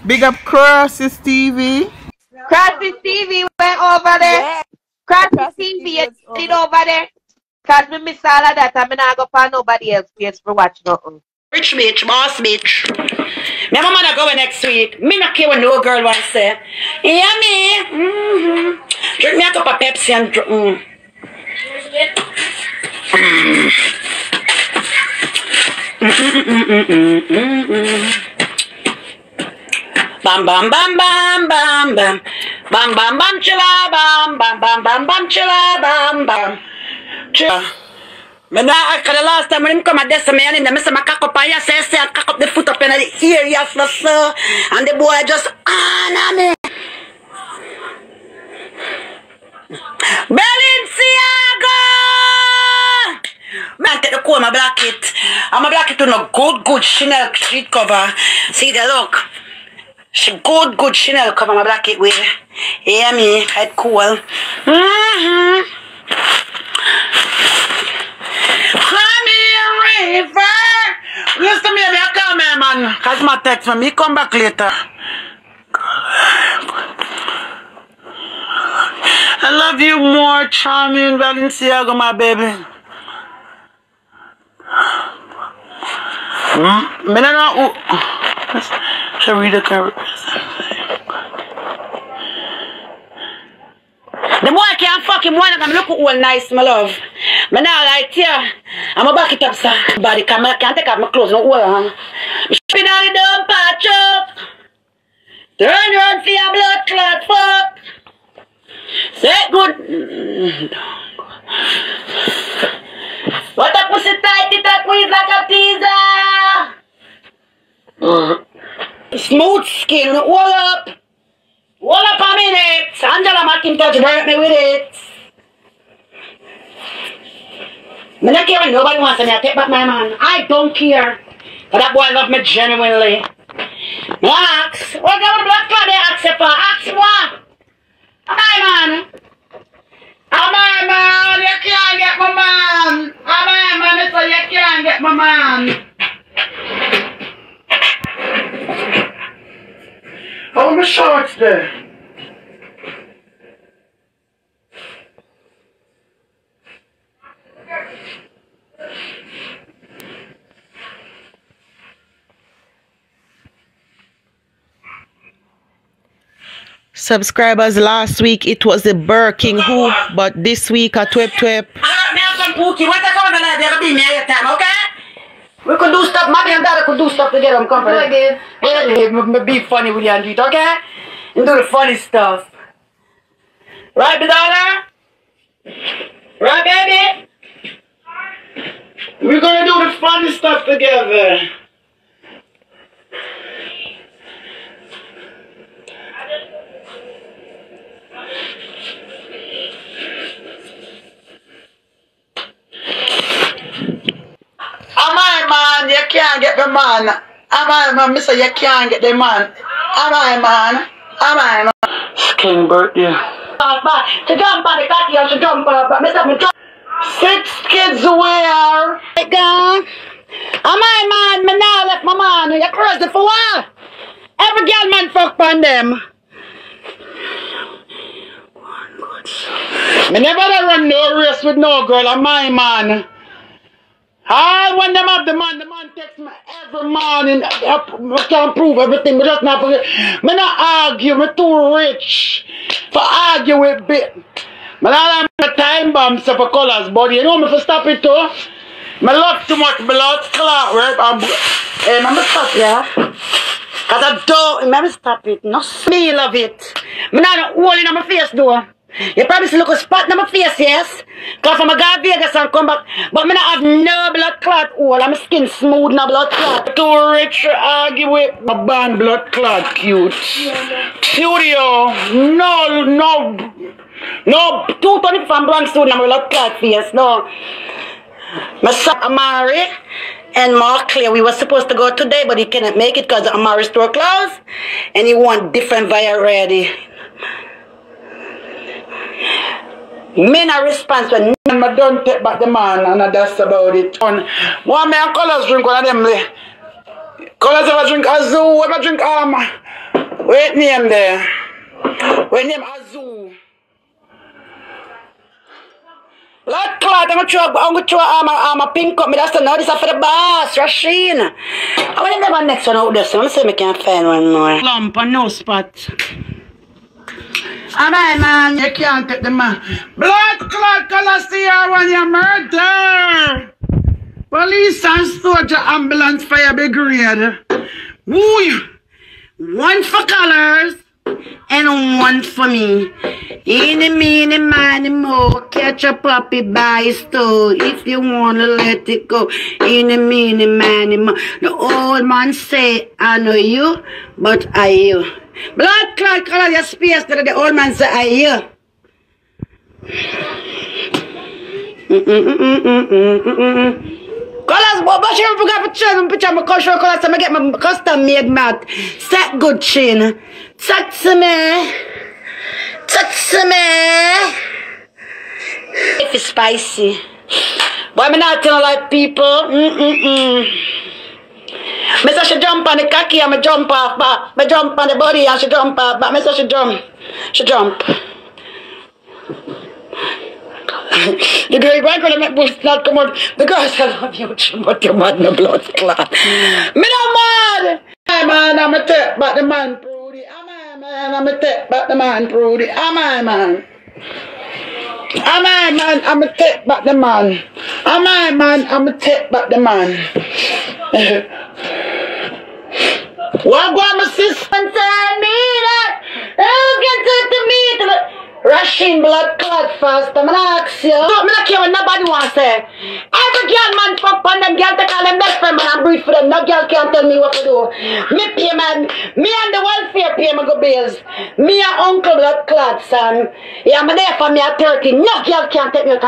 Big up Crosses TV. Crosses TV went over there. Yeah. Crosses TV did over there. Cause me miss all of that and me not go find nobody else place for watch nothing. Rich bitch, boss bitch. My mama not going next week. Me not care what no girl wants to say. Yeah, me. Drink me a cup of Pepsi and drink. Bam bam bam bam bam bam bam bam bam chilla bam bam bam bam bam chilla bam bam chilla. Me nah the last time when him come at this man him say my cock up and you say I cock up the foot up in the ear yes so and the boy just na me. Balenciaga! Man take the comb and black it. I'm a black it with no good Chanel sheet cover. See the look. She good Chanel cover my black it with. Hear me? Head cool. Honey River. Listen to me, I come here, man. Cause my text me come back later. I love you more, charming Balenciaga, my baby. Me no know. Should read the cover. The boy can't fucking one and look all nice, my love. But now like here, I'm a back it up, sir. Body can't take off my clothes, no all. Spin on the dumb patch up. Turn around for your blood clot, fuck. Say good. What a pussy tight, it a squeeze like a teaser. Smooth skin, all up. All up a minute. Angela McIntosh hurt me with it. I don't care when nobody wants me to take back my man. I don't care. But that boy love me genuinely. Ask. What the black cloud they ask for? Ask what? Am I man? Am I man? You can't get my man. Am I man? So you can't get my man. How are my shorts there? Subscribers, last week it was the Birking who, but this week a Twep. We could do stuff, mommy and daddy could do stuff together, I'm confident. Yeah, be funny with you and it, okay? And do the funny stuff. Right, daughter? Right, baby? We're gonna do the funny stuff together. Am I man? You can't get the man. Am I man? Mister, you can't get the man. Am I man? Am I man? King birthday. To jump on the cocky and to jump on but Mr. Me 6 kids where? Am I man? Me now left my man. You crazy for what? Every girl man fuck on them. Me never run no race with no girl. Am I man? I when them have the man text me every morning. I can't prove everything, but just not forget. Me not argue, me too rich for argue with bit. Me not like time bomb so for colors, buddy. You know me for stop it too? Me love too much blood clot, right? Hey, me stop, yeah? Cause I don't, me stop it. No, me love it. Me not hole in my face though. You probably see look a spot in my face, yes? Cause I'm going to Vegas and come back. But me not have no blood clot hole. I'm skin smooth, no blood clot. Too rich to argue with my band blood clot cute. Studio. No 225 brand suit in my blood clot face, no. My son Amari and Mark Clay, we were supposed to go today, but he cannot make it because the Amari store closed. And he want different via ready. Men a response when I don't take back the man and that's about it. One man colors drink one of them. Colors ever drink Azoo, ever drink wait name there. Wait name Azoo. Blood clot, I'm gonna throw a pink up. Me that's the now. This is for the boss, Rasheen. I want to have next one out there. So I'm gonna see if I can find one more. Lump and no spot. Alright, man, you can't take the man. Blood clot, colors here when you murder. Police and soldier, ambulance, fire brigade. Woo! One for colors and one for me. Eeny, meeny, miny, mo. Catch a puppy by his toe. If you wanna let it go. Eeny, meeny, miny, mo. The old man say, I know you, but I you. Blood clot, color your space. The old man say, I you. Colors, but she forgot to change my cultural colors, so I get my custom made mat. Set good chin. Touch me. Touch me. If it's spicy. But I'm not telling like people. Me say she jump on the cocky and me jump off back. Me jump on the body and she jump off back. Me say she jump. She jump. The girl back when I make bush not come out. The girls I love you, but you're mad no blood clot. Me no mad. Hey man, I'm a take back the man, Prudy. Am I man? I'm a take back the man, Prudy. Am I man? Am I man? I'm a take back the man. Am I man? I'm a take back the man. What go my sister and tell me that? You can take the meat. Rushing blood clot fast, I'm gonna ask you. Don't me not care what nobody wants to say. Every girl man fuck on them girl, they call them best friend man and breathe for them. No girl can't tell me what to do. Me pay man, me and the welfare pay me go bills. Me and uncle blood clot son. Yeah, I'm there for me at 30. No girl can't take me out.